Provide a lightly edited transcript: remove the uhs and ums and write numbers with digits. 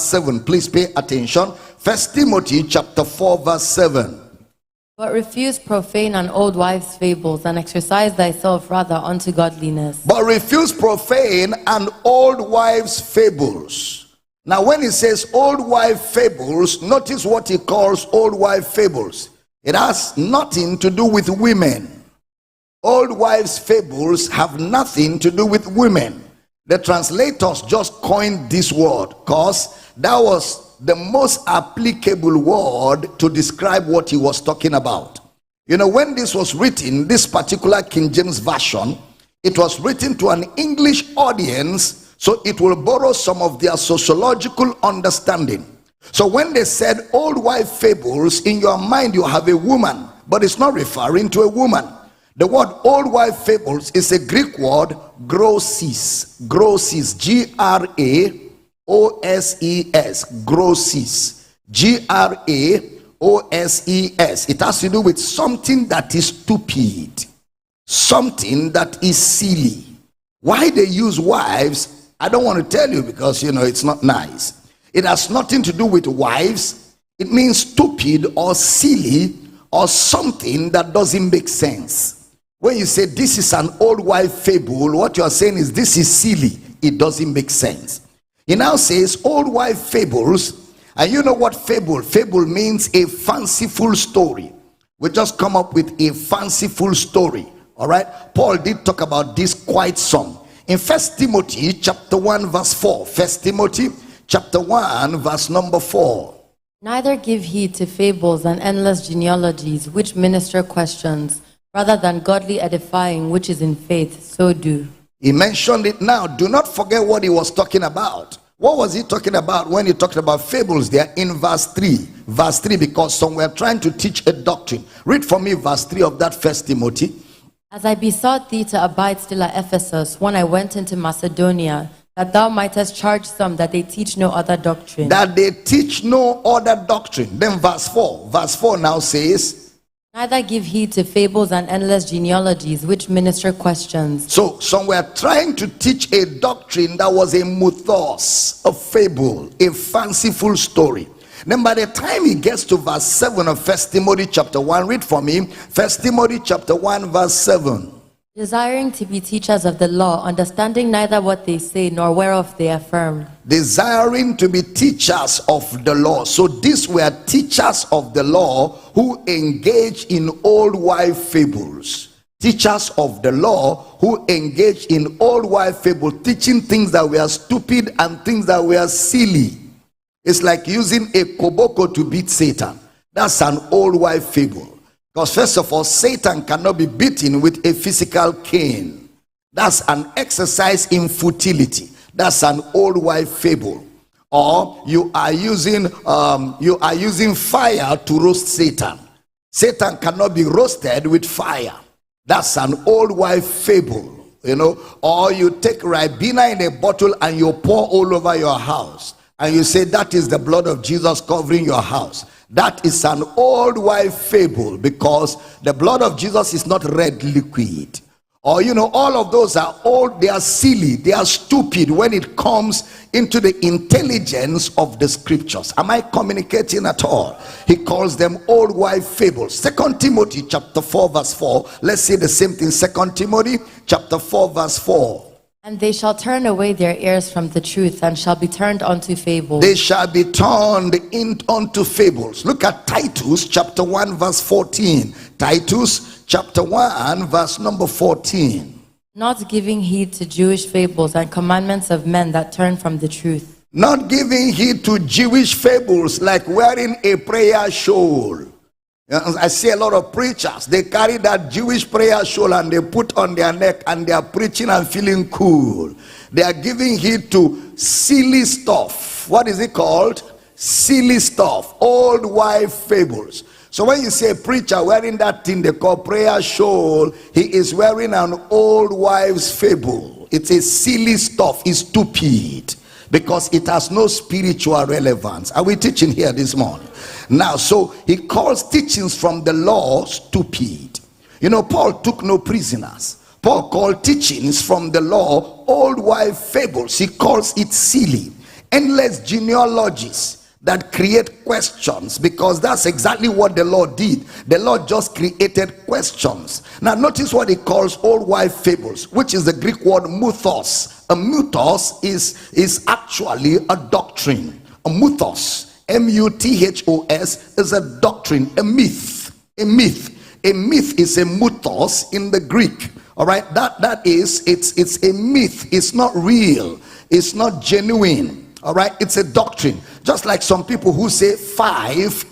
7. Please pay attention. 1 Timothy chapter 4 verse 7. But refuse profane and old wives' fables, and exercise thyself rather unto godliness. But refuse profane and old wives' fables. Now when he says old wife fables, notice what he calls old wife fables. It has nothing to do with women. Old wives' fables have nothing to do with women. The translators just coined this word because that was the most applicable word to describe what he was talking about. You know, when this was written, this particular King James Version, it was written to an English audience, so it will borrow some of their sociological understanding. So when they said old wife fables, in your mind you have a woman, but it's not referring to a woman. The word old wife fables is a Greek word, grosses, G-R-A-O-S-E-S, grosses, G-R-A-O-S-E-S. It has to do with something that is stupid, something that is silly. Why they use wives, I don't want to tell you because, you know, it's not nice. It has nothing to do with wives. It means stupid or silly or something that doesn't make sense. When you say this is an old wife fable, what you are saying is this is silly. It doesn't make sense. He now says old wife fables, and you know what fable? Fable means a fanciful story. We just come up with a fanciful story. All right. Paul did talk about this quite some. In 1 Timothy chapter 1 verse 4. 1 Timothy chapter 1 verse number 4. Neither give heed to fables and endless genealogies, which minister questions, rather than godly edifying, which is in faith, so do. He mentioned it now. Do not forget what he was talking about. What was he talking about when he talked about fables there in verse 3? Verse 3, because some were trying to teach a doctrine. Read for me verse 3 of that 1 Timothy. As I besought thee to abide still at Ephesus, when I went into Macedonia, that thou mightest charge some that they teach no other doctrine. That they teach no other doctrine. Then verse 4. Verse 4 now says, neither give heed to fables and endless genealogies, which minister questions. So some were trying to teach a doctrine that was a mythos, a fable, a fanciful story. Then by the time he gets to verse 7 of 1 Timothy chapter 1, read for me, 1 Timothy chapter 1 verse 7. Desiring to be teachers of the law, understanding neither what they say nor whereof they affirm. Desiring to be teachers of the law. So these were teachers of the law who engage in old wife fables. Teachers of the law who engage in old wife fable, teaching things that were stupid and things that were silly. It's like using a koboko to beat Satan. That's an old wife fable. Because first of all, Satan cannot be beaten with a physical cane. That's an exercise in futility. That's an old wife fable. Or you are using fire to roast Satan. Satan cannot be roasted with fire. That's an old wife fable, you know. Or you take Ribena in a bottle and you pour all over your house, and you say that is the blood of Jesus covering your house. That is an old wife fable, because the blood of Jesus is not red liquid. Or, you know, all of those are old, they are silly, they are stupid when it comes into the intelligence of the scriptures. Am I communicating at all? He calls them old wife fables. 2 Timothy chapter 4 verse 4. Let's say the same thing. 2 Timothy chapter 4 verse 4. And they shall turn away their ears from the truth, and shall be turned unto fables. They shall be turned unto fables. Look at Titus chapter 1 verse 14. Titus chapter 1 verse number 14. Not giving heed to Jewish fables and commandments of men that turn from the truth. Not giving heed to Jewish fables, like wearing a prayer shawl. I see a lot of preachers, they carry that Jewish prayer shawl and they put on their neck, and they are preaching and feeling cool. They are giving heed to silly stuff. What is it called? Silly stuff. Old wife fables. So when you see a preacher wearing that thing they call prayer shawl, he is wearing an old wife's fable. It's a silly stuff. It's stupid, because it has no spiritual relevance. Are we teaching here this morning? Now, so he calls teachings from the law stupid. You know, Paul took no prisoners. Paul called teachings from the law old wife fables. He calls it silly. endless genealogies that create questions, because that's exactly what the Lord did. The Lord just created questions. Now notice what he calls old wife fables, which is the Greek word mythos. A mythos is actually a doctrine. A mythos, M-U-T-H-O-S, is a doctrine, a myth. A myth is a mythos in the Greek. All right, that is, it's a myth. It's not real. It's not genuine. All right, it's a doctrine. Just like some people who say 5